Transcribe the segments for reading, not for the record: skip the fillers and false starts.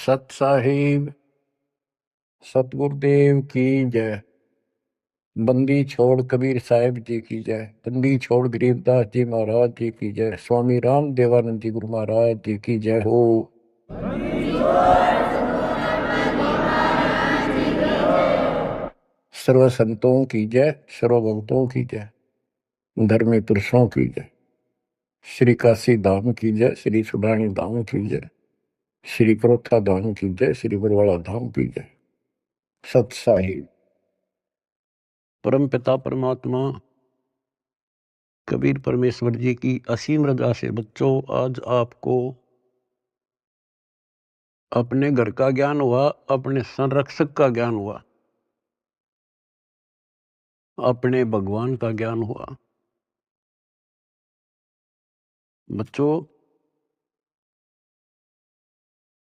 सत साहिब सतगुरुदेव की जय। बंदी छोड़ कबीर साहिब जी की जय। बंदी छोड़ गरीबदास जी महाराज जी की जय। स्वामी राम देवानंद जी गुरु महाराज जी की जय हो। सर्व संतों की जय, सर्व भक्तों की जय, धर्मी पुरुषों की जय। श्री काशी धाम की जय, श्री सुडानी धाम की जय, श्री प्रोथा धाम की जय, श्री बरवाड़ा धाम की जय। सत साहिब। परम पिता परमात्मा कबीर परमेश्वर जी की असीम रजा से बच्चों आज आपको अपने घर का ज्ञान हुआ, अपने संरक्षक का ज्ञान हुआ, अपने भगवान का ज्ञान हुआ। बच्चों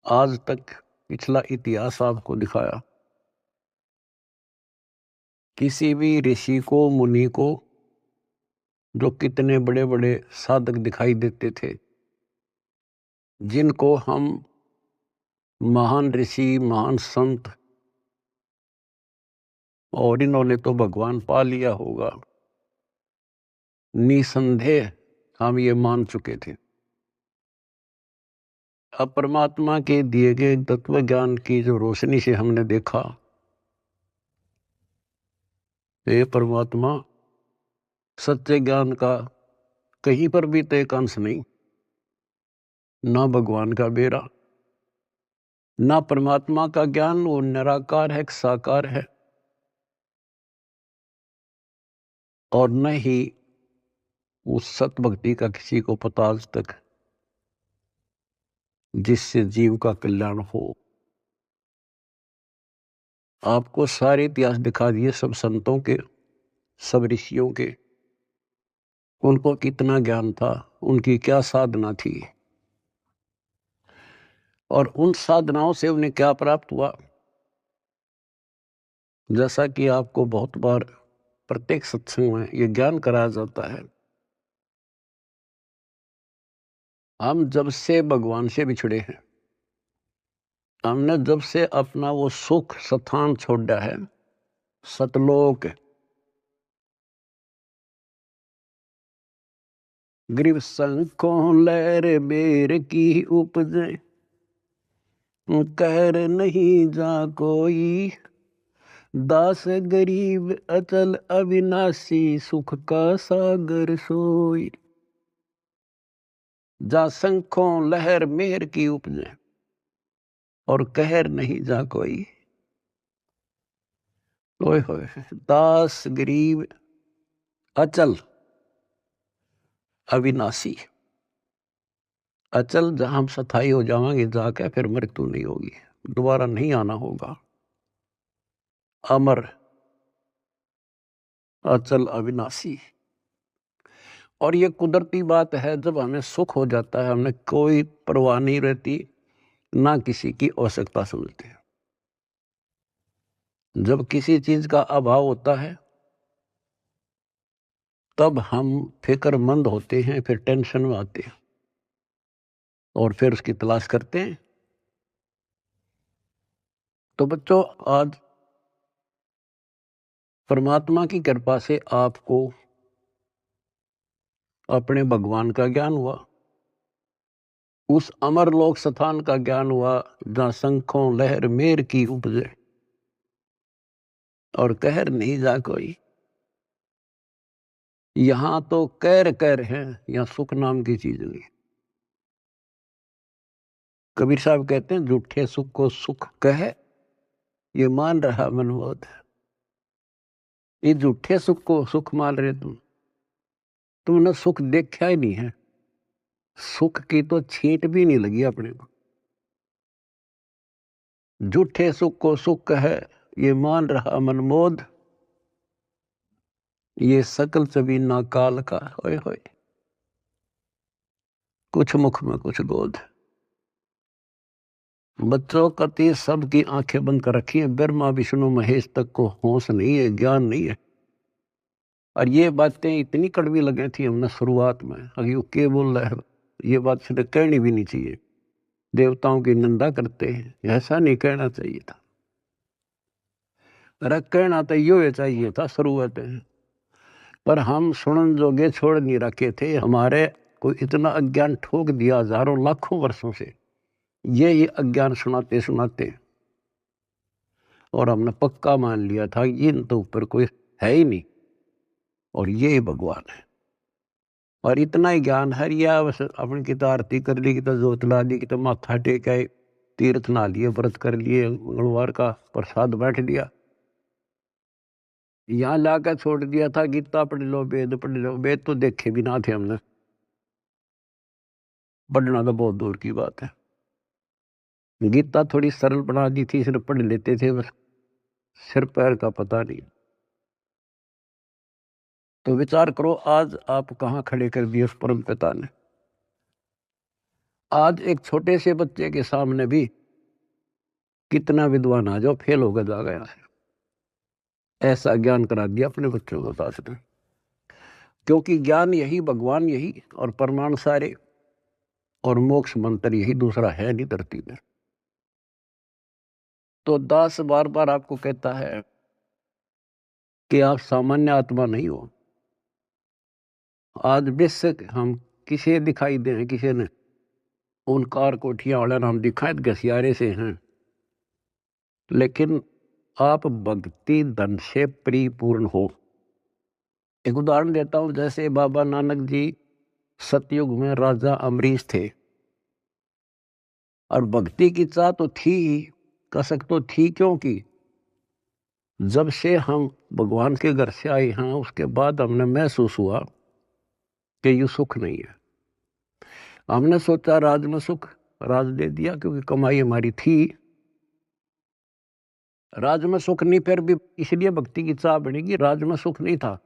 आज तक पिछला इतिहास आपको दिखाया। किसी भी ऋषि को, मुनि को, जो कितने बड़े बड़े साधक दिखाई देते थे, जिनको हम महान ऋषि, महान संत, और इन्होंने तो भगवान पा लिया होगा, निसंदेह हम ये मान चुके थे। अब परमात्मा के दिए गए तत्व ज्ञान की जो रोशनी से हमने देखा, ये परमात्मा सत्य ज्ञान का कहीं पर भी तो एक अंश नहीं, ना भगवान का बेरा, ना परमात्मा का ज्ञान। वो निराकार है, साकार है, और न ही उस सत भक्ति का किसी को पता आज तक, जिससे जीव का कल्याण हो। आपको सारे इतिहास दिखा दिए, सब संतों के, सब ऋषियों के, उनको कितना ज्ञान था, उनकी क्या साधना थी, और उन साधनाओं से उन्हें क्या प्राप्त हुआ। जैसा कि आपको बहुत बार प्रत्येक सत्संग में ये ज्ञान कराया जाता है, हम जब से भगवान से बिछड़े हैं, हमने जब से अपना वो सुख स्थान छोड़ा है, सतलोक, ग्रीव संकों लहर बेर की उपजे, कहर नहीं जा कोई, दास गरीब अचल अविनाशी, सुख का सागर सोई। जा संखों लहर मेहर की उपजे, और कहर नहीं जा कोई। ओए होए, दास गरीब अचल अविनाशी। अचल जहां हम स्थायी हो जाएंगे जाके, फिर मृत्यु नहीं होगी, दोबारा नहीं आना होगा। अमर, अचल, अविनाशी। और ये कुदरती बात है, जब हमें सुख हो जाता है, हमें कोई परवाह नहीं रहती, ना किसी की आवश्यकता समझते हैं। जब किसी चीज का अभाव होता है, तब हम फिक्रमंद होते हैं, फिर टेंशन में आते हैं, और फिर उसकी तलाश करते हैं। तो बच्चों आज परमात्मा की कृपा से आपको अपने भगवान का ज्ञान हुआ, उस अमर लोक स्थान का ज्ञान हुआ, जहां शंखों लहर मेर की उपजे, और कहर नहीं जा कोई। यहां तो कैर कैर है, यहां सुख नाम की चीज नहीं। कबीर साहब कहते हैं, झूठे सुख को सुख कहे, ये मान रहा मनमोद। ये झूठे सुख को सुख मान रहे तुमने सुख देखा ही नहीं है, सुख की तो छींट भी नहीं लगी अपने को। झूठे सुख को सुख कहे, ये मान रहा मनमोद, ये सकल चबीना काल का। होए होए, कुछ मुख में कुछ गोद। बच्चों कति सबकी आंखें बंद कर रखी है, ब्रह्मा विष्णु महेश तक को होश नहीं है, ज्ञान नहीं है। और ये बातें इतनी कड़वी लगी थी हमने शुरुआत में, अभी वो क्या बोल रहा है, ये बात सीधे कहनी भी नहीं चाहिए। देवताओं की निंदा करते हैं, ऐसा नहीं कहना चाहिए था। अरे कहना तो यो चाहिए था शुरुआत में, पर हम सुनन जोगे छोड़ नहीं रखे थे। हमारे को इतना अज्ञान ठोक दिया हजारों लाखों वर्षों से, ये अज्ञान सुनाते सुनाते, और हमने पक्का मान लिया था इन तो ऊपर कोई है ही नहीं और ये भगवान है। और इतना ही ज्ञान है, या बस अपनी की तो आरती कर ली, की तो जोत ला ली, की तो माथा टेका, तीर्थ नहा लिए, व्रत कर लिए, मंगलवार का प्रसाद बैठ लिया, यहाँ लाकर छोड़ दिया था गीता पढ़ लो, वेद पढ़ लो। वेद तो देखे भी ना थे हमने, पढ़ना तो बहुत दूर की बात है। गीता थोड़ी सरल बना दी थी, सिर्फ पढ़ लेते थे बस, सिर पैर का पता नहीं। तो विचार करो आज आप कहाँ खड़े कर दिए उस परम पिता ने। आज एक छोटे से बच्चे के सामने भी कितना विद्वान आ जाओ फेल होकर जा गया है, ऐसा ज्ञान करा दिया अपने बच्चों को दास ने। क्योंकि ज्ञान यही, भगवान यही, और परमाणु सारे, और मोक्ष मंत्र यही, दूसरा है नहीं धरती में। तो दास बार बार आपको कहता है कि आप सामान्य आत्मा नहीं हो। आज बेशक हम किसे दिखाई दे, किसी ने उन कार कोठियां वाला नाम दिखाए घसियारे से हैं, लेकिन आप भक्ति धन से परिपूर्ण हो। एक उदाहरण देता हूं, जैसे बाबा नानक जी सतयुग में राजा अमरीश थे, और भक्ति की चाह तो थी ही, कह सकते थी, क्योंकि जब से हम भगवान के घर से आए हैं उसके बाद हमने महसूस हुआ कि ये सुख नहीं है। हमने सोचा राज में सुख, राज दे दिया क्योंकि कमाई हमारी थी। राज में सुख नहीं, फिर भी इसलिए भक्ति की चाह बनेगी, राज में सुख नहीं था।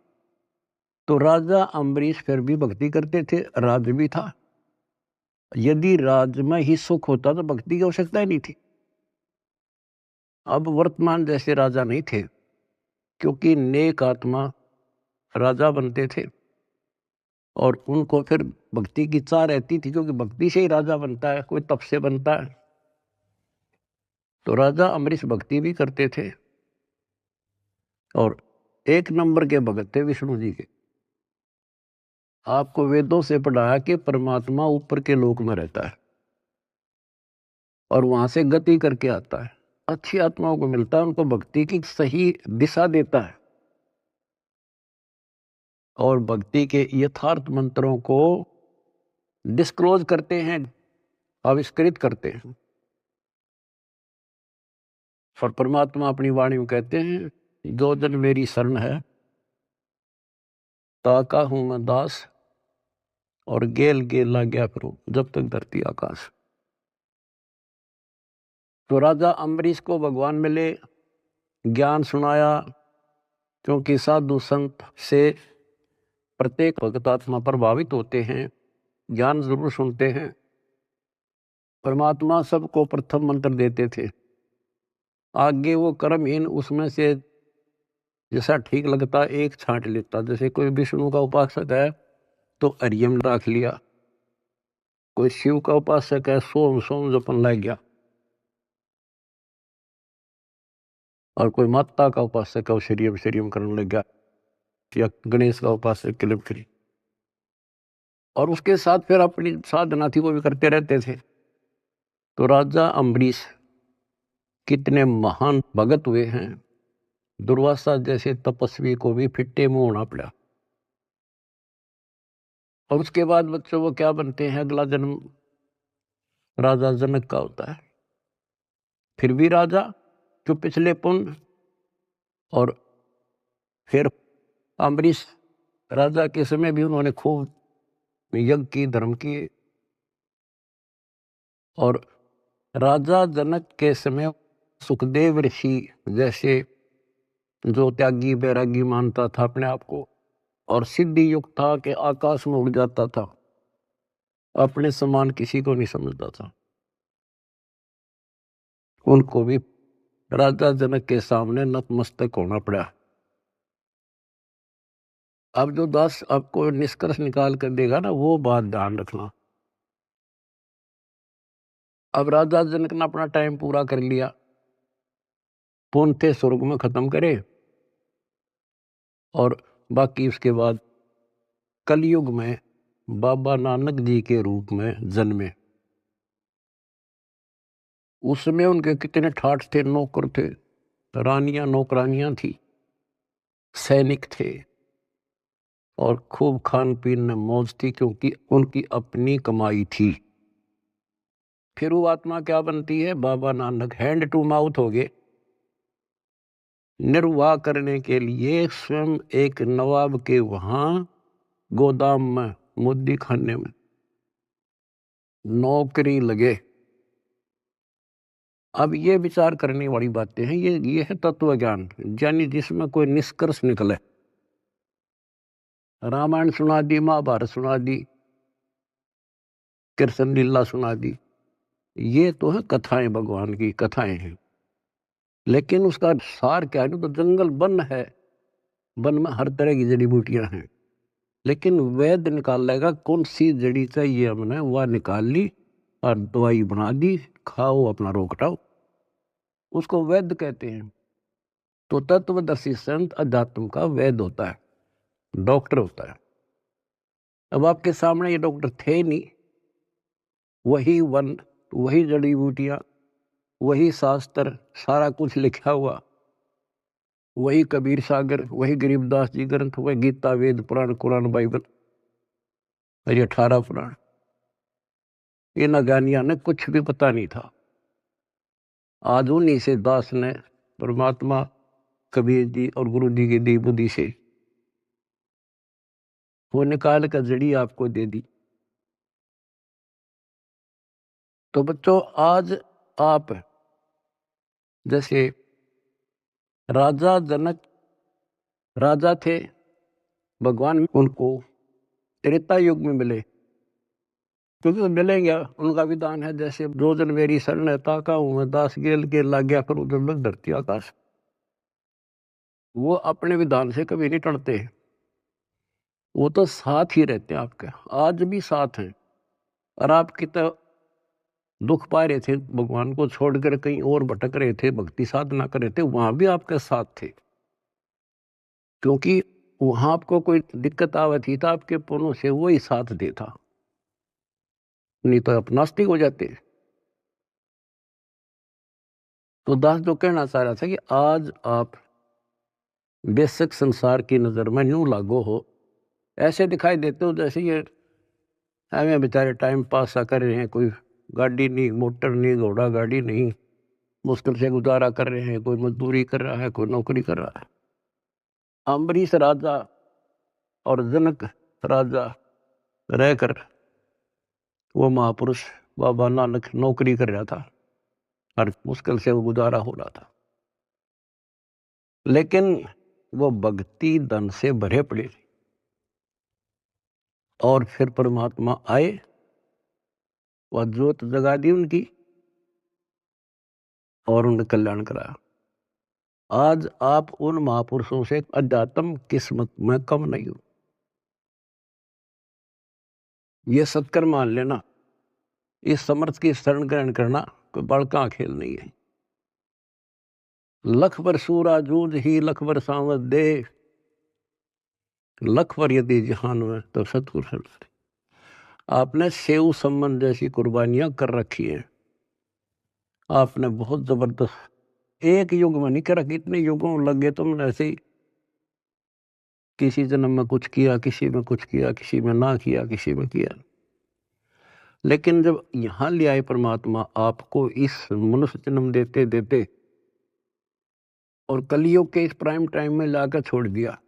तो राजा अम्बरीश फिर भी भक्ति करते थे, राज भी था। यदि राज में ही सुख होता तो भक्ति की आवश्यकता ही नहीं थी। अब वर्तमान जैसे राजा नहीं थे, क्योंकि नेक आत्मा राजा बनते थे, और उनको फिर भक्ति की चाह रहती थी, क्योंकि भक्ति से ही राजा बनता है, कोई तप से बनता है। तो राजा अम्बरीश भक्ति भी करते थे, और एक नंबर के भगत थे विष्णु जी के। आपको वेदों से पढ़ाया कि परमात्मा ऊपर के लोक में रहता है और वहां से गति करके आता है, अच्छी आत्माओं को मिलता है, उनको भक्ति की सही दिशा देता है, और भक्ति के यथार्थ मंत्रों को डिस्क्लोज करते हैं, आविष्कृत करते हैं। और परमात्मा अपनी वाणी में कहते हैं, जो जन मेरी शरण है ताका हूं मैं दास, और गेल गेल ला गया फिर जब तक धरती आकाश। तो राजा अम्बरीश को भगवान मिले, ज्ञान सुनाया, क्योंकि साधु संत से प्रत्येक भक्त आत्मा प्रभावित होते हैं, ज्ञान जरूर सुनते हैं। परमात्मा सबको प्रथम मंत्र देते थे, आगे वो कर्महीन उसमें से जैसा ठीक लगता एक छांट लेता। जैसे कोई विष्णु का उपासक है तो हरियम रख लिया, कोई शिव का उपासक है सोम सोम जपन लग गया, और कोई माता का उपासक है वो श्रीयम श्रीयम करने लग गया, या गणेश का उपासक क्लिप करी। और उसके साथ फिर अपनी साधना थी वो भी करते रहते थे। तो राजा अम्बरीश कितने महान भगत हुए हैं, दुर्वासा जैसे तपस्वी को भी फिट्टे मुंह होना पड़ा। और उसके बाद बच्चों वो क्या बनते हैं, अगला जन्म राजा जनक का होता है, फिर भी राजा जो पिछले पुण्य, और फिर अम्बरीश राजा के समय भी उन्होंने खूब यज्ञ की, धर्म किए। और राजा जनक के समय सुखदेव ऋषि जैसे, जो त्यागी बैरागी मानता था अपने आप को, और सिद्धि युक्त था कि आकाश में उड़ जाता था, अपने समान किसी को नहीं समझता था, उनको भी राजा जनक के सामने नतमस्तक होना पड़ा। अब जो दास आपको निष्कर्ष निकाल कर देगा ना, वो बात ध्यान रखना। अब राजा जनक ने अपना टाइम पूरा कर लिया, पूर्णतः स्वर्ग में खत्म करे, और बाकी उसके बाद कलयुग में बाबा नानक जी के रूप में जन्मे। उसमें उनके कितने ठाठ थे, नौकर थे, रानियां नौकरानियां थी, सैनिक थे, और खूब खान पीन में मौज थी, क्योंकि उनकी अपनी कमाई थी। फिर वो आत्मा क्या बनती है? Baba Nanak hand to mouth हो गए। निर्वाह करने के लिए स्वयं एक नवाब के वहां गोदाम में, मुद्दी खाने में नौकरी लगे। अब ये विचार करने वाली बातें हैं, ये है तत्व ज्ञान, यानी जिसमें कोई निष्कर्ष निकले। रामायण सुना दी, महाभारत सुना दी, कृष्ण लीला सुना दी, ये तो है कथाएं, भगवान की कथाएं हैं। लेकिन उसका सार क्या है? तो जंगल वन है, वन में हर तरह की जड़ी बूटियां हैं, लेकिन वैद्य निकाल लेगा कौन सी जड़ी चाहिए हमने, वह निकाल ली और दवाई बना दी, खाओ अपना रोग हटाओ, उसको वैद्य कहते हैं। तो तत्वदर्शी संत अध्यात्म का वैद्य होता है, डॉक्टर होता है। अब आपके सामने ये डॉक्टर थे नहीं, वही वन, वही जड़ी बूटियां, वही शास्त्र, सारा कुछ लिखा हुआ, वही कबीर सागर, वही गरीबदास जी ग्रंथ, वही गीता, वेद, पुराण, कुरान, बाइबल, और ये 18 पुराण। इन अज्ञानियों ने कुछ भी पता नहीं था। आज उन्हीं से दास ने परमात्मा कबीर जी और गुरु जी की दी बुद्धि से वो निकाल कर जड़ी आपको दे दी। तो बच्चों, आज आप जैसे राजा जनक राजा थे, भगवान उनको त्रेता युग में मिले, क्योंकि वो मिलेंगे, उनका विधान है जैसे जो जन मेरी शरण है ताका हूं मैं दास, गेल के लाग्या करूं दुर्लभ धरती आकाश। वो अपने विधान से कभी नहीं टलते, वो तो साथ ही रहते हैं आपके, आज भी साथ हैं। और आप कितना दुख पा रहे थे, भगवान को छोड़कर कहीं और भटक रहे थे, भक्ति साधना कर रहे थे, वहां भी आपके साथ थे, क्योंकि वहां आपको कोई दिक्कत आवे थी तो आपके पुण्यों से वो ही साथ देता, नहीं तो आप नास्तिक हो जाते। तो दास जो कहना चाह रहा था कि आज आप बेशक संसार की नजर में यूं लागो हो, ऐसे दिखाई देते हो जैसे ये हमें बेचारे टाइम पास सा कर रहे हैं, कोई गाड़ी नहीं, मोटर नहीं, घोड़ा गाड़ी नहीं, मुश्किल से गुजारा कर रहे हैं, कोई मजदूरी कर रहा है, कोई नौकरी कर रहा है। अम्बरीश राजा और जनक राजा रहकर वो महापुरुष बाबा नानक नौकरी कर रहा था और मुश्किल से वो गुजारा हो रहा था, लेकिन वो भक्ति धन से भरे पड़े। और फिर परमात्मा आए, वह ज्योत जगा दी उनकी और उन्हें कल्याण कराया। आज आप उन महापुरुषों से अध्यात्म किस्मत में कम नहीं हो, ये सत्कर मान लेना। इस समर्थ की शरण ग्रहण करना कोई बड़का खेल नहीं है। लख बर सूरा जूझ ही लख बर सांवत दे, लख बर यदि जहान में तो सतगुरु। आपने सेव संबंध जैसी कुर्बानियां कर रखी हैं, आपने बहुत जबरदस्त, एक युग में नहीं करा, कितने युगों लग गए तुमने ऐसे ही, किसी जन्म में कुछ किया, किसी में कुछ किया, किसी में ना किया, किसी में किया। लेकिन जब यहां ले आए परमात्मा आपको इस मनुष्य जन्म देते देते और कलियुग के इस प्राइम टाइम में लाकर छोड़ दिया,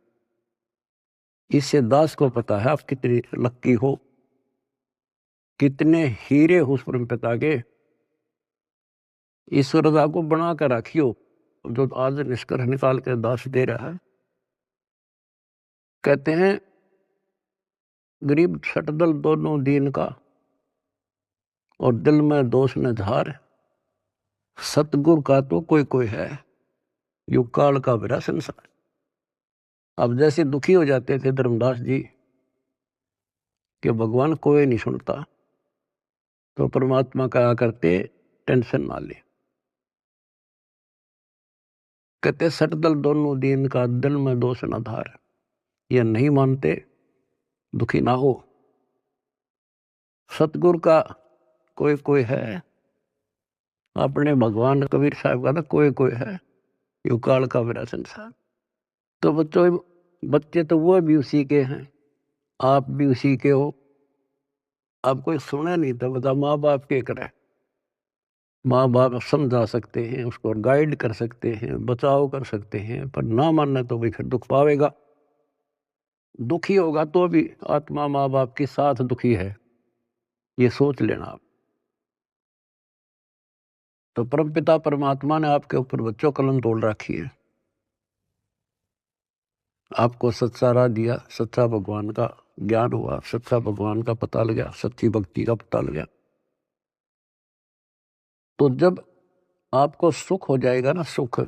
इससे दास को पता है आप कितने लक्की हो, कितने हीरे हो उस परम पिता के। ईश्वरता को बना कर रखियो, जो आज निष्कर्ष निकाल कर दास दे रहा है। कहते हैं गरीब छटदल दोनों दीन का, और दिल में दोष न धार, सतगुरु का तो कोई कोई है, युग काल का भरा संसार। अब जैसे दुखी हो जाते थे धर्मदास जी कि भगवान कोई नहीं सुनता, तो परमात्मा कहा करते टेंशन ना ले। कहते सट दल दोनों दीन का, दिल में दोष न धार। ये नहीं मानते, दुखी ना हो। सतगुरु का कोई कोई है, अपने भगवान कबीर साहब का ना कोई कोई है, यू काल का मेरा संसार। तो बच्चों, बच्चे तो वो भी उसी के हैं, आप भी उसी के हो। आप कोई सुने नहीं तो बता, माँ बाप के करे। माँ बाप समझा सकते हैं, उसको गाइड कर सकते हैं, बचाव कर सकते हैं, पर ना मानना तो भी फिर दुख पावेगा। दुखी होगा तो भी आत्मा माँ बाप के साथ दुखी है, ये सोच लेना आप। तो परमपिता परमात्मा ने आपके ऊपर बच्चों कलम तोड़ रखी है। आपको सच्चा राह दिया, सच्चा भगवान का ज्ञान हुआ, सच्चा भगवान का पता लगा, सच्ची भक्ति का पता लगा। तो जब आपको सुख हो जाएगा ना, सुख,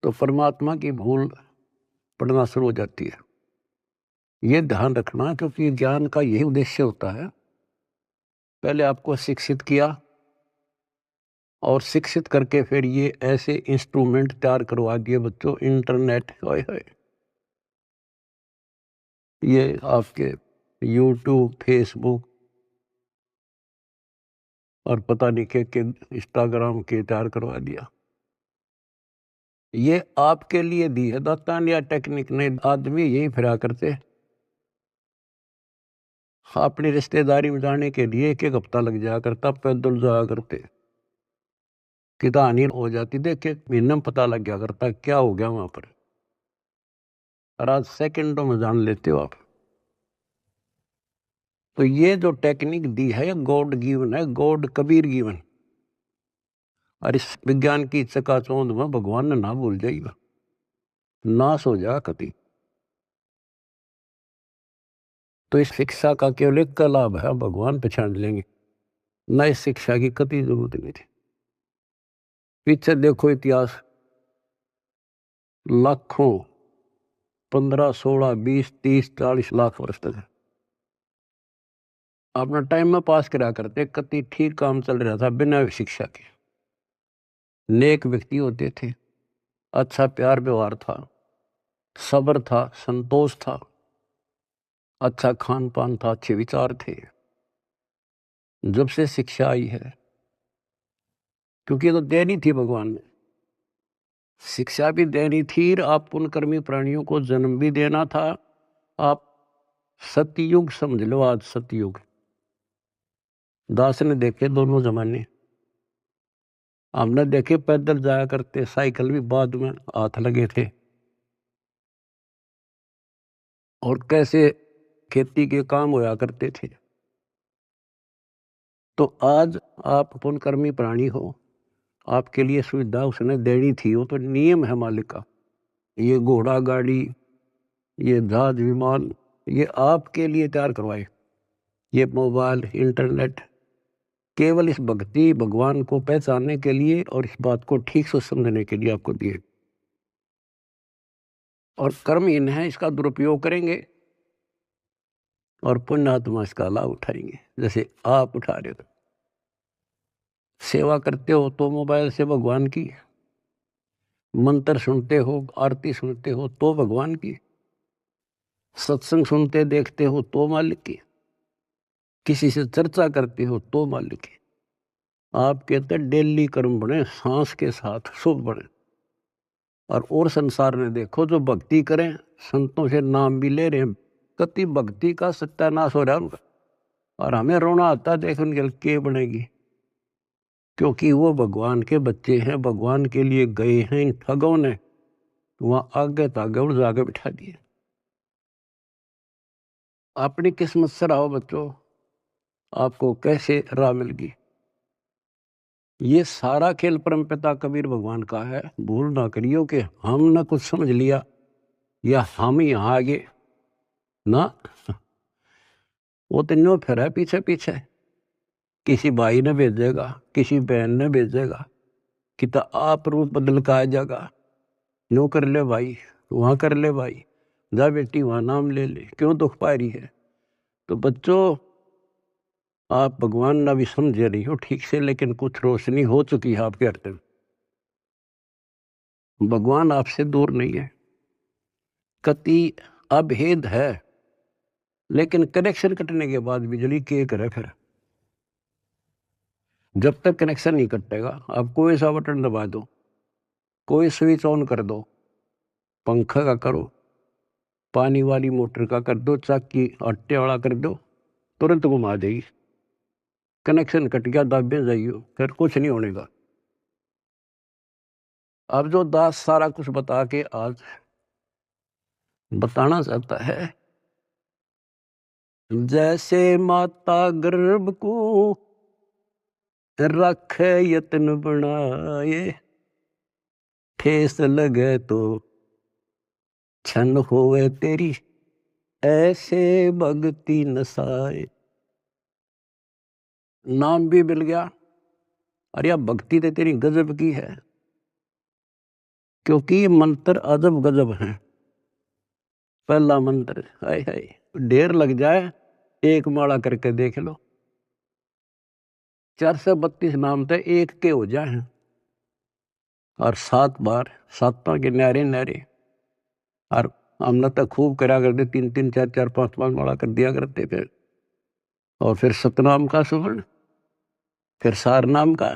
तो परमात्मा की भूल पड़ना शुरू हो जाती है। ये ध्यान रखना, क्योंकि ज्ञान का यही उद्देश्य होता है। पहले आपको शिक्षित किया, और शिक्षित करके फिर ये ऐसे इंस्ट्रूमेंट तैयार करवा दिए बच्चों, इंटरनेट, हाय हाय, ये आपके यूट्यूब, फेसबुक और पता नहीं के इंस्टाग्राम के तैयार करवा दिया। ये आपके लिए दी है दातान या टेक्निक ने। आदमी यही फिरा करते, अपनी रिश्तेदारी में जाने के लिए एक एक हफ्ता लग जाया करता, पैदल जाया करते, कि कहानी हो जाती, देख के महीने में पता लग गया करता क्या हो गया वहां पर। और आज सेकंडों में जान लेते हो आप। तो ये जो टेक्निक दी है, गॉड गिवन है, गॉड कबीर गिवन। और इस विज्ञान की चकाचौंध में भगवान ने ना भूल जाएगा, नाश हो जा कति। तो इस शिक्षा का केवल एक का लाभ है, भगवान पहचान लेंगे, न इस शिक्षा की कति जरूरत नहीं थी। पीछे देखो इतिहास, लाखों, 15, 16, 20, 30, 40 लाख वर्ष तक अपना टाइम में पास करा करते, कति ठीक काम चल रहा था बिना शिक्षा के। नेक व्यक्ति होते थे, अच्छा प्यार व्यवहार था, सब्र था, संतोष था, अच्छा खान पान था, अच्छे विचार थे। जब से शिक्षा आई है, क्योंकि ये तो देनी थी भगवान ने, शिक्षा भी देनी थी, आप पुण्यकर्मी प्राणियों को जन्म भी देना था। आप सतयुग समझ लो, आज सतयुग। दास ने देखे दोनों जमाने, हमने देखे पैदल जाया करते, साइकिल भी बाद में हाथ लगे थे, और कैसे खेती के काम होया करते थे। तो आज आप पुण्यकर्मी प्राणी हो, आपके लिए सुविधा उसने देनी थी, वो तो नियम है मालिक का। ये घोड़ा गाड़ी, ये जहाज विमान, ये आपके लिए तैयार करवाए। ये मोबाइल, इंटरनेट, केवल इस भक्ति भगवान को पहचानने के लिए और इस बात को ठीक से समझने के लिए आपको दिए। और कर्महीन है, इसका दुरुपयोग करेंगे, और पुण्यात्मा इसका लाभ उठाएंगे, जैसे आप उठा रहे हो। सेवा करते हो तो मोबाइल से भगवान की, मंत्र सुनते हो, आरती सुनते हो तो भगवान की, सत्संग सुनते देखते हो तो मालिक की, किसी से चर्चा करते हो तो मालिक की। आप कहते डेली कर्म बने, सांस के साथ शुभ बने। और संसार में देखो, जो भक्ति करें, संतों से नाम भी ले रहे हैं, कति भक्ति का सत्यानाश हो रहा है उनका। और हमें रोना आता देख उनके के बनेगी, क्योंकि वो भगवान के बच्चे हैं, भगवान के लिए गए हैं। इन ठगों ने वहां आगे तागे उड़ जाके बिठा दिए। अपनी किस्मत से रहो बच्चों, आपको कैसे राह मिल गई। ये सारा खेल परमपिता कबीर भगवान का है। भूल ना करियो कि हमने कुछ समझ लिया या हम यहाँ आगे ना, वो तो न्यो फिर है पीछे पीछे। किसी भाई ने भेजेगा, किसी बहन ने भेजेगा, कि तो आप रूप बदल का आ जाएगा, न्यो कर ले भाई, वहां कर ले भाई, जा बेटी वहां नाम ले ले, क्यों दुख पा रही है। तो बच्चों, आप भगवान ना भी समझे रही हो ठीक से, लेकिन कुछ रोशनी हो चुकी है आपके हृदय में। भगवान आपसे दूर नहीं है, कति अभेद है, लेकिन कनेक्शन कटने के बाद बिजली के करे फिर। जब तक कनेक्शन नहीं कटेगा, आप कोई सा बटन दबा दो, कोई स्विच ऑन कर दो, पंखा का करो, पानी वाली मोटर का कर दो, चाकी आटे वाला कर दो, तुरंत घुमा देगी। कनेक्शन कट गया, दाबे जाइयो, फिर कुछ नहीं होने का। अब जो दास सारा कुछ बता के आज बताना चाहता है, जैसे माता गर्भ को रखे यत्न बनाए, ठेस लगे तो छन होवे तेरी, ऐसे भक्ति नसाए। नाम भी मिल गया, अरे भक्ति तो तेरी गजब की है, क्योंकि ये मंत्र अजब गजब है। पहला मंत्र, हाय हाय, ढेर लग जाए, एक माला करके देख लो, 432 नाम तो एक के हो जाए, और 7 बार, 7 के न्यारे न्यारे। और हमने तो खूब करा करते, 3-3, 4-4, 5-5 माला कर दिया करते फिर। और फिर सतनाम का सुवर्ण, फिर सार नाम का।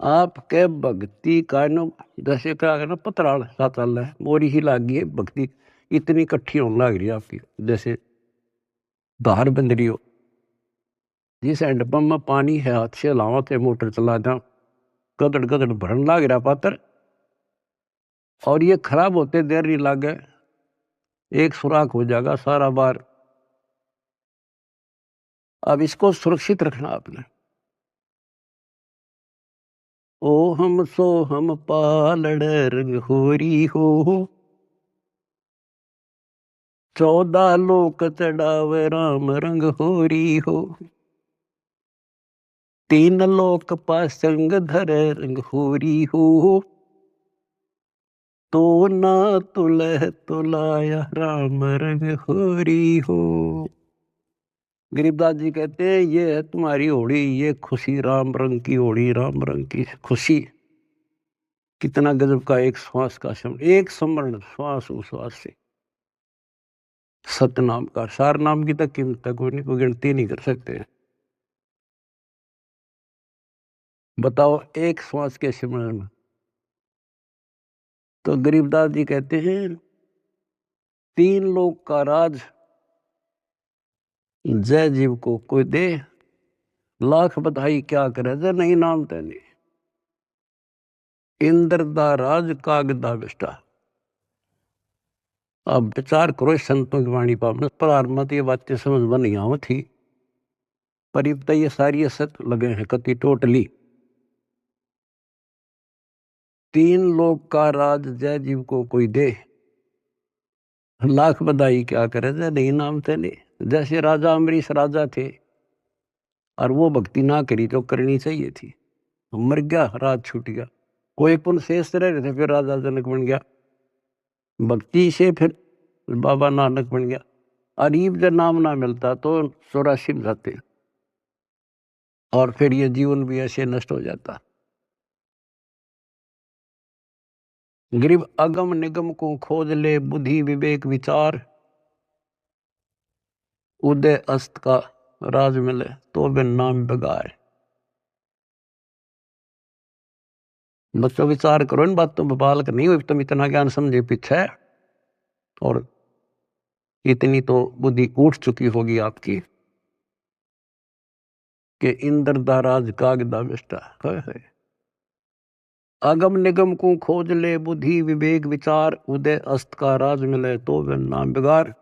आपके भक्ति का नो जैसे क्या करना, पतराल सा चल रहा है, मोरी ही लाग गई है भक्ति, इतनी इकट्ठी होने लग रही है आपकी, जैसे धार बंद रही हो। जिस हैंडपंप में पानी है, हाथ से लावा थे, मोटर चला जा, गदड़ गदड़ भरन लाग रहा पात्र, और ये खराब होते देर नहीं लागे, एक सुराख हो जाएगा सारा बार। अब इसको सुरक्षित रखना आपने। ओ हम सो हम पालड़ रंग होरी हो, 14 लोक चढ़ावे राम रंग होरी हो, 3 लोक पासंग धरे रंग होरी हो, तो ना तुलह तुलाया राम रंग होरी हो। गरीबदास जी कहते हैं, ये है तुम्हारी होड़ी, ये खुशी राम रंग की होड़ी, राम रंग की खुशी। कितना गजब का एक श्वास का शब्द, एक स्मरण, श्वास उश्वास से सतनाम का। सार नाम की तक कीमत कोई नहीं, कोई गिनती नहीं कर सकते। बताओ एक श्वास के सिमरन में। तो गरीबदास जी कहते हैं, 3 लोक का राज जय जीव को कोई दे, लाख बधाई क्या करे जय नहीं नाम तेने, इंद्र दा राज कागदा विष्टा। अब विचार करो संतों की वाणी पर, प्रारंभ ये बातें समझ में नहीं आव थी, पर अब ये सारी असत लगे हैं कति टोटली। 3 लोक का राज जय जीव को कोई दे, लाख बधाई क्या करे जय नहीं नाम तेने। जैसे राजा अमरीश राजा थे, और वो भक्ति ना करी जो करनी चाहिए थी, मर गया, राज छूट गया। कोई पुण्य शेष रह रहे थे, फिर राजा जनक बन गया, भक्ति से फिर बाबा नानक बन गया। अरीब जब नाम ना मिलता तो 84 में जाते, और फिर ये जीवन भी ऐसे नष्ट हो जाता। गरीब अगम निगम को खोज ले, बुद्धि विवेक विचार, उदय अस्त का राज मिले, तो बिन नाम बगार। बच्चों विचार करो इन बातों पर, बालक नहीं हुई तुम इतना ज्ञान समझे पीछे, और इतनी तो बुद्धि उठ चुकी होगी आपकी कि इंद्र दा राज कागदा विष्टा है। अगम निगम को खोज ले, बुद्धि विवेक विचार, उदय अस्त का राज मिले, तो बिन नाम बिगार।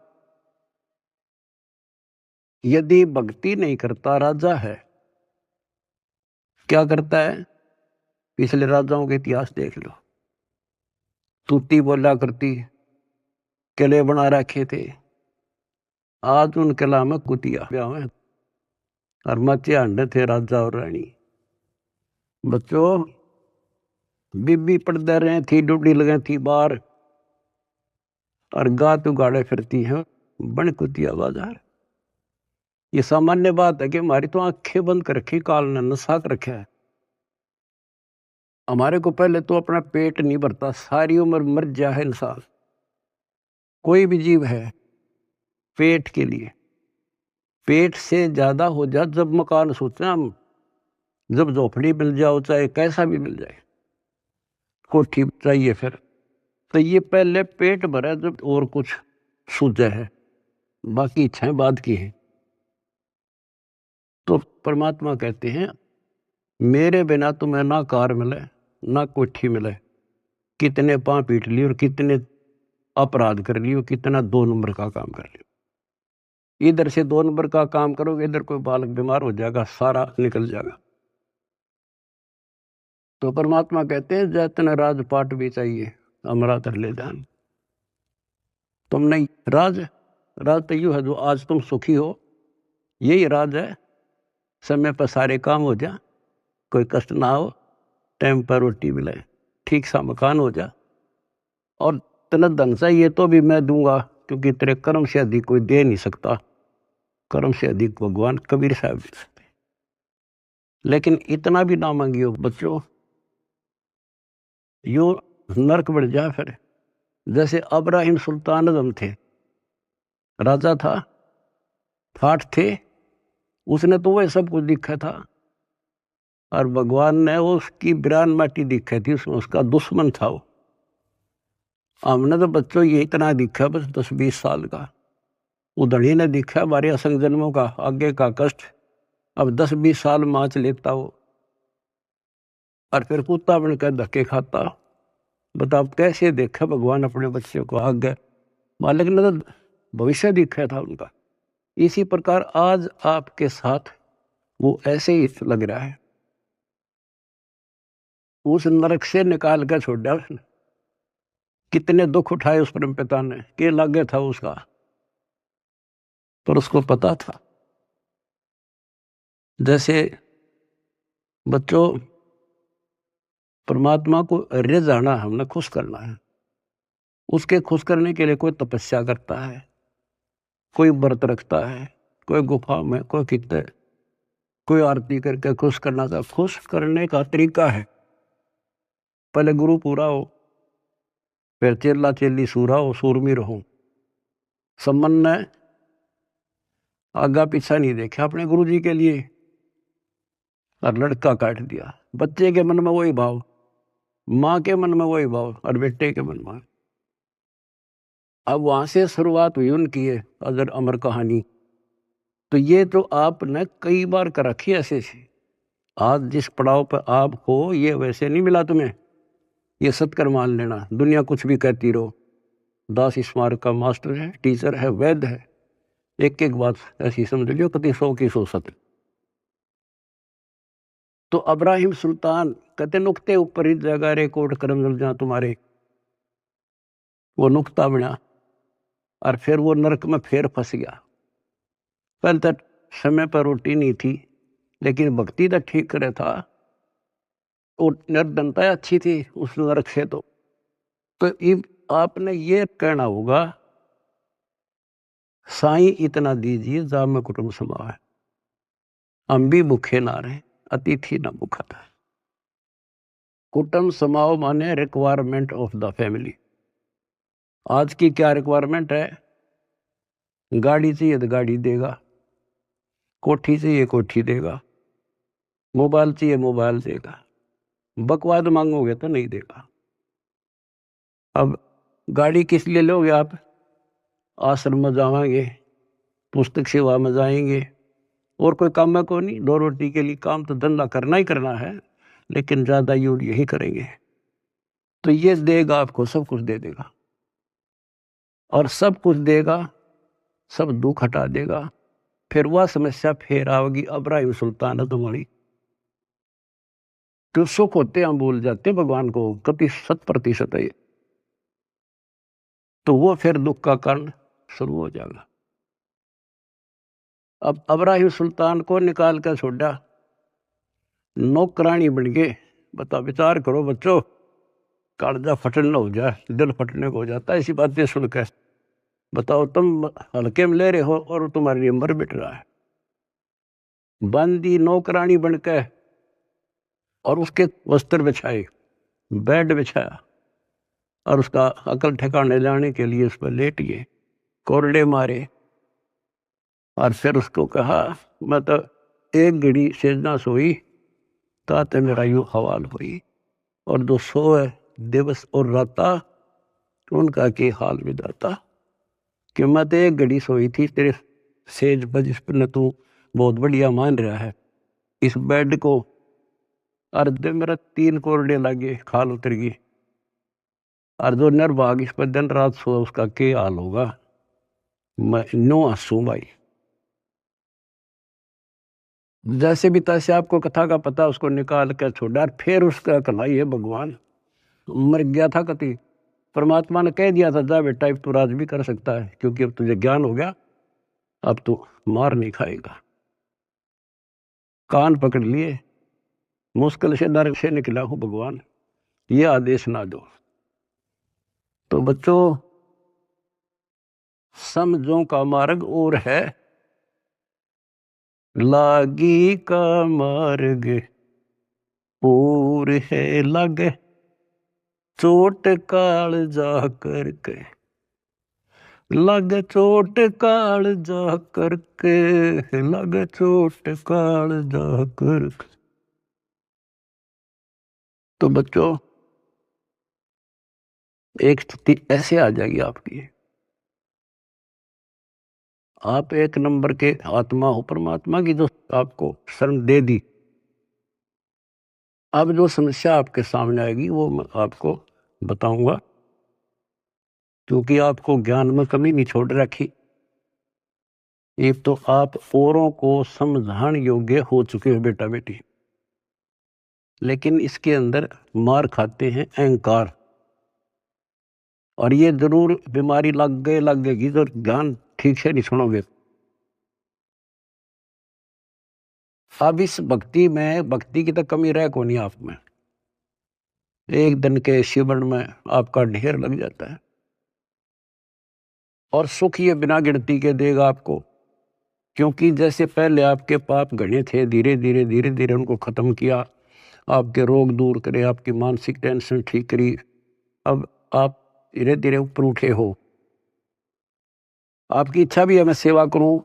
यदि भक्ति नहीं करता राजा है, क्या करता है? पिछले राजाओं के इतिहास देख लो। तूती बोला करती, किले बना रखे थे, आज उन किला में कुतिया ब्याह है, और मचे अंडे थे राजा और रानी। बच्चों बीबी पड़दे रहे थी, डूडी लगे थी बाहर, और गात उगाड़े फिरती हैं बन कुतिया बाजार। ये सामान्य बात है कि हमारी तो आंखें बंद कर रखी, काल ने नशा कर रखा है। हमारे को पहले तो अपना पेट नहीं भरता, सारी उम्र मर जा है इंसान, कोई भी जीव है, पेट के लिए। पेट से ज्यादा हो जा जब मकान सोचते हैं हम, जब झोपड़ी मिल जाओ चाहे कैसा भी मिल जाए, कोठी चाहिए फिर, तो ये पहले पेट भरा जब और कुछ सूझे है, बाकी इच्छाएं बाद की है। तो परमात्मा कहते हैं मेरे बिना तुम्हें ना कार मिले ना कोठी मिले, कितने पांव पीट लिए और कितने अपराध कर लियो, कितना 2 नंबर का काम कर लियो। इधर से 2 नंबर का काम करोगे, इधर कोई बालक बीमार हो जाएगा, सारा निकल जाएगा। तो परमात्मा कहते हैं जैतन राजपाट भी चाहिए हमारा तर ले ध्यान। तुम नहीं राज, राज तो यूं है जो आज तुम सुखी हो, यही राज है। समय पर सारे काम हो जा, कोई कष्ट ना हो, टाइम पर रोटी मिले, ठीक सा मकान हो जा, और तेरा धन चाहिए तो भी मैं दूंगा, क्योंकि तेरे कर्म से अधिक कोई दे नहीं सकता, कर्म से अधिक भगवान कबीर साहब दे सकते। लेकिन इतना भी ना मांगियो बच्चों, यो नरक बढ़ जाए फिर। जैसे अब्राहिम सुल्तान आजम थे, राजा था, ठाठ थे, उसने तो वह सब कुछ दिखा था, और भगवान ने उसकी बिरान माटी दिखी थी, उसमें उसका दुश्मन था वो। हमने तो बच्चों ये इतना दिखा बस 10-20 साल का, उधड़ी ने दिखा हमारे असंग जन्मों का आगे का कष्ट, अब 10-20 साल माच लेता वो, और फिर कुत्ता बनकर धक्के खाता। बताओ कैसे देखा भगवान अपने बच्चे को आगे, मालिक ने तो भविष्य दिखा था उनका। इसी प्रकार आज आपके साथ वो ऐसे ही लग रहा है, उस नरक से निकाल कर छोड़ दिया उसने। कितने दुख उठाए उस परम पिता ने, के लागे था उसका, पर उसको पता था। जैसे बच्चों परमात्मा को रिझाना, हमने खुश करना है, उसके खुश करने के लिए कोई तपस्या करता है, कोई व्रत रखता है, कोई गुफा में, कोई कितने, कोई आरती करके खुश करना था। खुश करने का तरीका है, पहले गुरु पूरा हो, फिर चेला चेली सूरा हो, सूरमीर हो। सम्मन ने आगा पीछा नहीं देखा अपने गुरु जी के लिए, और लड़का काट दिया। बच्चे के मन में वही भाव, माँ के मन में वही भाव, और बेटे के मन में। अब वहां से शुरुआत हुई उनकी ये अजर अमर कहानी। तो ये तो आपने कई बार कर रखी ऐसे से, आज जिस पड़ाव पर आप हो ये वैसे नहीं मिला तुम्हें, ये सत्कर मान लेना। दुनिया कुछ भी कहती रहो, दास स्मारक का मास्टर है, टीचर है, वैद्य है, एक एक बात ऐसी समझ लियो कति 100 की 100 सत्य। तो अब्राहिम सुल्तान कहते नुक्ते ऊपर ही जगह रे कोट करम जल जा तुम्हारे, वो नुक्ता बना, और फिर वो नरक में फिर फंस गया। पहले तक समय पर रोटी नहीं थी, लेकिन भक्ति तो ठीक करे था, और निर्धनता अच्छी थी उस नरक से। तो आपने ये कहना होगा साईं इतना दीजिए जा में कुटुंब समावे, हम भी भूखे ना रहे, अतिथि ना भूखा था। कुटुंब समाओ माने रिक्वायरमेंट ऑफ द फैमिली। आज की क्या रिक्वायरमेंट है, गाड़ी चाहिए तो गाड़ी देगा, कोठी चाहिए कोठी देगा, मोबाइल चाहिए मोबाइल देगा, बकवाद मांगोगे तो नहीं देगा। अब गाड़ी किस लिए लोगे आप, आश्रम में जाएंगे, पुस्तक सेवा में जाएंगे, और कोई काम में को नहीं, 2 रोटी के लिए काम तो धंधा करना ही करना है, लेकिन ज्यादा यूज यही करेंगे। तो ये देगा आपको, सब कुछ दे देगा, और सब कुछ देगा, सब दुख हटा देगा। फिर वह समस्या फिर आओगी अब्राहिम सुल्तान है तुम्हारी। तो सुख होते हम भूल जाते हैं भगवान को, कति 100% है। तो वो फिर दुख का कारण शुरू हो जाएगा। अब अब्राहिम सुल्तान को निकाल कर छोड़ा, नौकरानी बन गए। बता विचार करो बच्चों, कालजा फटने हो जाए, दिल फटने को हो जाता है ऐसी बातें सुनकर। बताओ तुम हल्के में ले रहे हो और तुम्हारे लिए मर बिट रहा है। बांदी नौकरानी बनकर और उसके वस्त्र बिछाए, बेड बिछाया और उसका अकल ठिकाने लाने के लिए उस पर लेटिए, कोरडे मारे और फिर उसको कहा मैं तो एक घड़ी सेजना सोई ताते मेरा यूं हवाल हुई और जो सोए दिवस और राता उनका के हाल विदाता कि मैं तो एक घड़ी सोई थी तेरे सेज पर जिस पर न तू बहुत बढ़िया मान रहा है इस बेड को और दे मेरा 3 कोरडे लगे खाल उतर गई और जो निर्भाग इस पर दिन रात सो उसका क्या हाल होगा। मैं नो हंसू भाई। जैसे भी तैसे आपको कथा का पता उसको निकाल कर छोड़ा और फिर उसका कलाई है भगवान मर गया था कति परमात्मा ने कह दिया था जा बेटा अब तू राज भी कर सकता है क्योंकि अब तुझे ज्ञान हो गया अब तू मार नहीं खाएगा। कान पकड़ लिए मुश्किल से दर से निकला हूं भगवान ये आदेश ना दो। तो बच्चों समझों का मार्ग और है लागी का मार्ग और है लगे चोट काल जा करके लग चोट काल जा करके लग चोट काल जा करके। तो बच्चों एक स्थिति ऐसे आ जाएगी आपकी आप एक नंबर के आत्मा हो परमात्मा की जो आपको शरण दे दी। अब जो समस्या आपके सामने आएगी वो मैं आपको बताऊंगा क्योंकि आपको ज्ञान में कमी नहीं छोड़ रखी। एक तो आप औरों को समझाने योग्य हो चुके हो बेटा बेटी लेकिन इसके अंदर मार खाते हैं अहंकार और ये जरूर बीमारी लगेगी तो ज्ञान ठीक से नहीं सुनोगे। अब इस भक्ति में भक्ति की तो कमी रह को नहीं आप में एक दिन के शिवण में आपका ढेर लग जाता है और सुख ये बिना गिनती के देगा आपको क्योंकि जैसे पहले आपके पाप घने थे धीरे धीरे उनको खत्म किया आपके रोग दूर करे आपकी मानसिक टेंशन ठीक करी अब आप धीरे धीरे ऊपर उठे हो। आपकी इच्छा भी है मैं सेवा करूं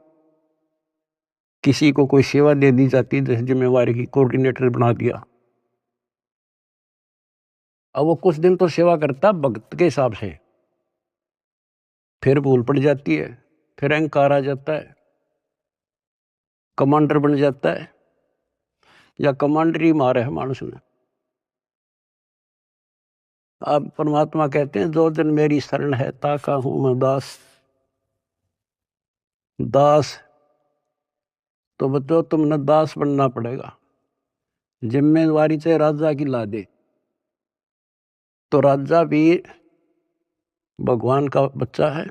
किसी को कोई सेवा दे दी जाती जैसे जिम्मेवारी की कोऑर्डिनेटर बना दिया अब वो कुछ दिन तो सेवा करता भक्त के हिसाब से फिर भूल पड़ जाती है फिर अहंकार आ जाता है कमांडर बन जाता है या कमांडर ही मारे है मानुष ने। आप परमात्मा कहते हैं जो दिन मेरी शरण है ताका हूं मैं दास दास। तो बच्चों तुमने दास बनना पड़ेगा जिम्मेवारी चाहे राजा की ला दे तो राजा भी भगवान का बच्चा है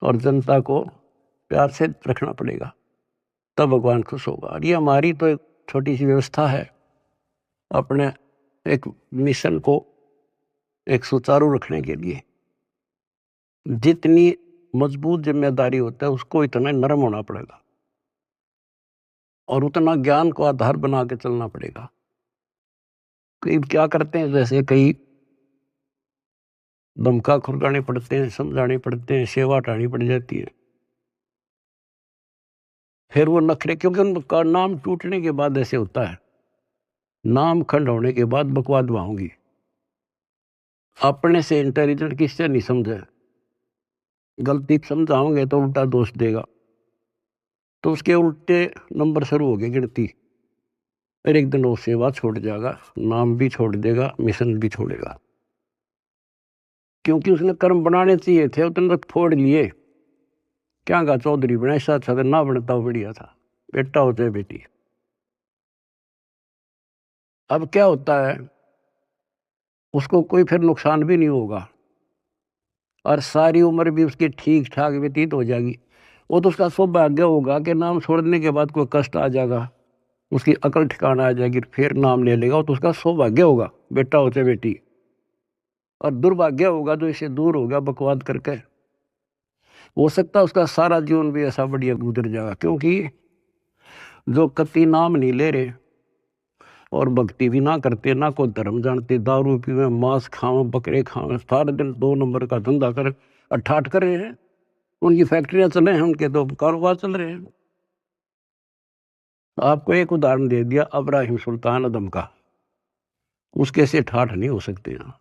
और जनता को प्यार से रखना पड़ेगा तब भगवान खुश होगा। और ये हमारी तो एक छोटी सी व्यवस्था है अपने एक मिशन को एक सुचारू रखने के लिए जितनी मजबूत जिम्मेदारी होता है उसको इतना नरम होना पड़ेगा और उतना ज्ञान को आधार बना के चलना पड़ेगा। कई क्या करते हैं जैसे कई धमका खुरगाने पड़ते हैं समझाने पड़ते हैं सेवा हटानी पड़ जाती है फिर वो नखरे क्योंकि उनका नाम टूटने के बाद ऐसे होता है नाम खंड होने के बाद बकवाद होंगी अपने से इंटेलिजेंट किससे नहीं समझे गलती समझाओगे तो उल्टा दोष देगा तो उसके उल्टे नंबर शुरू हो गए गिनती फिर एक दिन वो सेवा छोड़ जाएगा नाम भी छोड़ देगा मिशन भी छोड़ेगा क्योंकि उसने कर्म बनाने चाहिए थे उतने तक फोड़ लिए क्या का चौधरी बना ऐसा अच्छा ना बनता बढ़िया था बेटा हो चाहे बेटी। अब क्या होता है उसको कोई फिर नुकसान भी नहीं होगा और सारी उम्र भी उसकी ठीक ठाक व्यतीत हो जाएगी। वो तो उसका सौभाग्य होगा कि नाम छोड़ने के बाद कोई कष्ट आ जाएगा उसकी अकल ठिकाना आ जाएगी फिर नाम ले लेगा तो उसका सौभाग्य होगा बेटा हो चाहे बेटी। और दुर्भाग्य होगा जो इससे दूर होगा बकवाद करके हो सकता है उसका सारा जीवन भी ऐसा बढ़िया गुजर जाएगा क्योंकि जो कति नाम नहीं ले रहे और भक्ति भी ना करते, ना कोई धर्म जानते, दारू पीवे, मांस खावे, बकरे खावे, सारे दिन 2 नंबर का धंधा कर अठाठ कर रहे हैं। उनकी फैक्ट्रियां चले हैं, उनके तो कारोबार चल रहे हैं। आपको एक उदाहरण दे दिया इब्राहिम सुल्तान अदम का, उसके से ठाठ नहीं हो सकते यहाँ।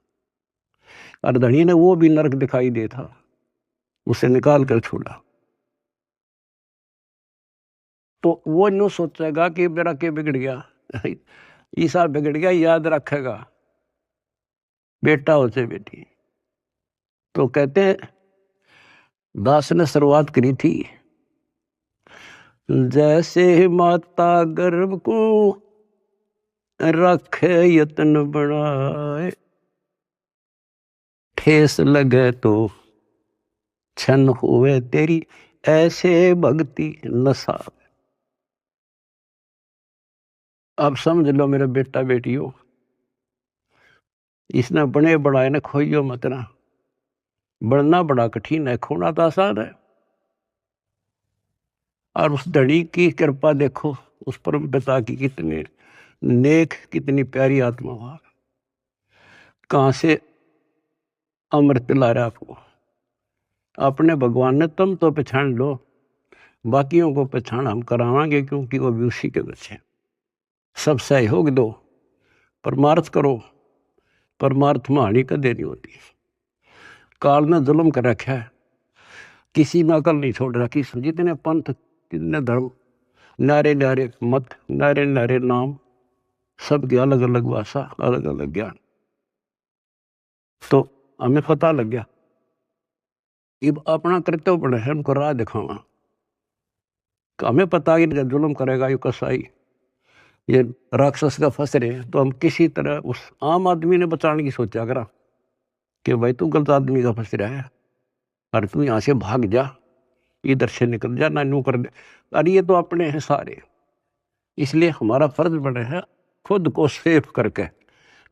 अर्धनी ने वो भी नरक दिखाई दे था, उसे निकाल कर छोड़ा। तो वो यूं सोचेगा कि मेरा क्या बिगड़ गया, ईसा बिगड़ गया, याद रखेगा बेटा हो चाहे बेटी। तो कहते हैं दास ने शुरुआत करी थी, जैसे माता गर्भ को रखे यत्न बढ़ाए, ठेस लगे तो छन हुए तेरी, ऐसे भक्ति नशा। अब समझ लो मेरे बेटा बेटी हो, इसने बने बढ़ाए ने खोइयो मत ना। बढ़ना बड़ा कठिन है, खोना तो आसान है। और उस धड़ी की कृपा देखो, उस परम पिता की कितने नेक, कितनी प्यारी आत्मा हुआ, कहां से अमृत पिला रहा आपको। अपने भगवान ने तुम तो पहचान लो, बाकियों को पहचान हम करावांगे, क्योंकि वो भी उसी के बच्चे। सब सहयोग दो, परमार्थ करो, परमार्थ में हानि कदे नहीं होती। काल ने जुल्म कर रखा है, किसी में अकल नहीं छोड़ रखी। जितने पंथ, कितने धर्म, नारे नारे मत, नारे नारे नाम, सबकी अलग अलग भाषा, अलग अलग ज्ञान। तो हमें पता लग गया, अब अपना कर्तव्य बने है उनको राह दिखावा। हमें पता है कि जुल्म करेगा ये कसाई, ये राक्षस का फंस रहे हैं, तो हम किसी तरह उस आम आदमी ने बचाने की सोचा करा कि भाई तू गलत आदमी का फंस रहा है, और तू यहाँ से भाग जा, इधर से निकल जा, ना नू कर दे। अरे ये तो अपने हैं सारे, इसलिए हमारा फर्ज बने है खुद को सेफ करके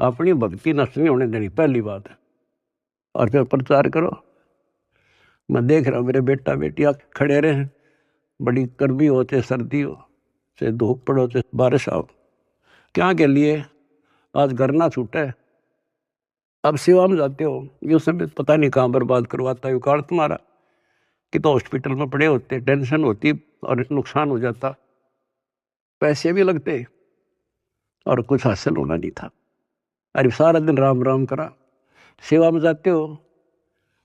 अपनी भक्ति नष्ट नहीं होने देनी, पहली बात है। और फिर प्रचार करो। मैं देख रहा हूँ मेरे बेटा बेटियां खड़े रहे, बड़ी गर्मी हो चाहे सर्दी हो, चाहे धूप पड़ो चाहे बारिश आओ, क्या के लिए आज घर ना छूटे। अब सेवा में जाते हो, ये समय पता नहीं कहाँ बर्बाद करवाता है काल तुम्हारा, कि तो हॉस्पिटल में पड़े होते, टेंशन होती और नुकसान हो जाता, पैसे भी लगते और कुछ हासिल होना नहीं था। अरे सारा दिन राम राम करा। सेवा में जाते हो,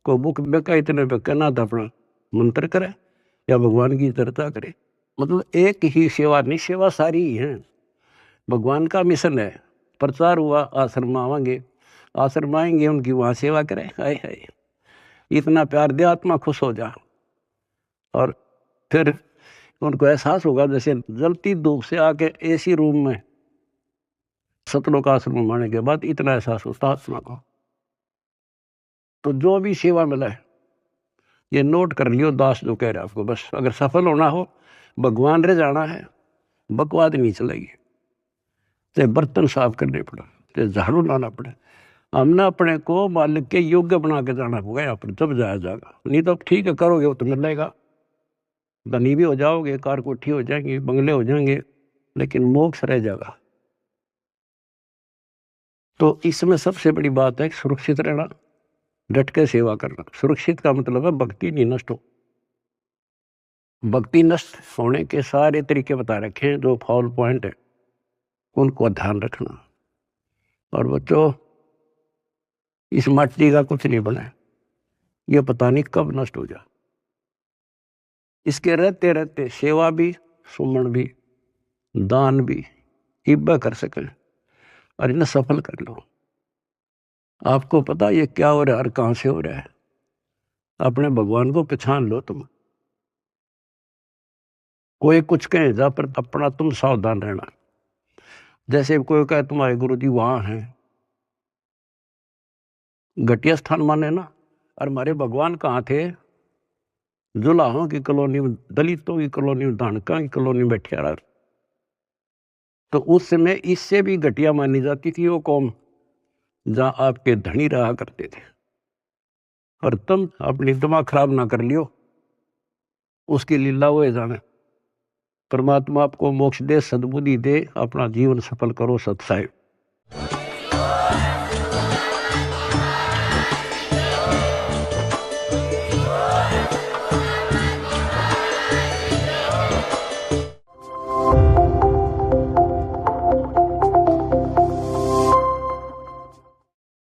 को बुक बेका इतने बेका ना था, अपना मंत्र करे या भगवान की चर्चा करे। मतलब एक ही सेवा नहीं, सेवा सारी ही है। भगवान का मिशन है, प्रचार हुआ, आश्रम आवांगे, आश्रम आएंगे, उनकी वहाँ सेवा करें। हाय हाय, इतना प्यार दे, आत्मा खुश हो जा। और फिर उनको एहसास होगा जैसे जलती धूप से आके एसी रूम में सतलोक आश्रम आने के बाद इतना एहसास होता आत्मा को। तो जो भी सेवा मिला है ये नोट कर लियो, दास जो कह रहे आपको, बस अगर सफल होना हो, भगवान रे जाना है, बकवाद नहीं चलेगी। चाहे बर्तन साफ करने पड़े, चाहे झाड़ू लाना पड़े, हमने अपने को मालिक के योग्य बना के जाना होगा यहाँ पर, जब जाया जाएगा। नहीं तो ठीक है करोगे वो तो मिलेगा, धनी भी हो जाओगे, कार कोठी हो जाएंगे, बंगले हो जाएंगे, लेकिन मोक्ष रह जाएगा। तो इसमें सबसे बड़ी बात है सुरक्षित रहना, डट के सेवा करना। सुरक्षित का मतलब है भक्ति नहीं नष्ट हो। भक्ति नष्ट होने के सारे तरीके बता रखे हैं, जो फॉल पॉइंट है उनको ध्यान रखना। और बच्चों, इस माटी का कुछ नहीं बना, ये पता नहीं कब नष्ट हो जाए। इसके रहते रहते सेवा भी, सुमन भी, दान भी, हिब्बा कर सके और इन्हें सफल कर लो। आपको पता ये क्या हो रहा है और कहां से हो रहा है, अपने भगवान को पहचान लो। तुम कोई कुछ कहे जा, पर अपना तुम सावधान रहना। जैसे कोई कहे तुम्हारे गुरु जी वहां हैं, घटिया स्थान माने ना। और हमारे भगवान कहाँ थे? जुलाहों की कॉलोनी में, दलितों की कॉलोनी में, धानका की कॉलोनी में बैठे रहा। तो उस समय इससे भी घटिया मानी जाती थी वो कौम, जहां आपके धनी रहा करते थे। और तुम अपनी दिमाग खराब ना कर लियो, उसकी लीला वो जाने। परमात्मा आपको मोक्ष दे, सद्बुद्धि दे, अपना जीवन सफल करो। सत्साई।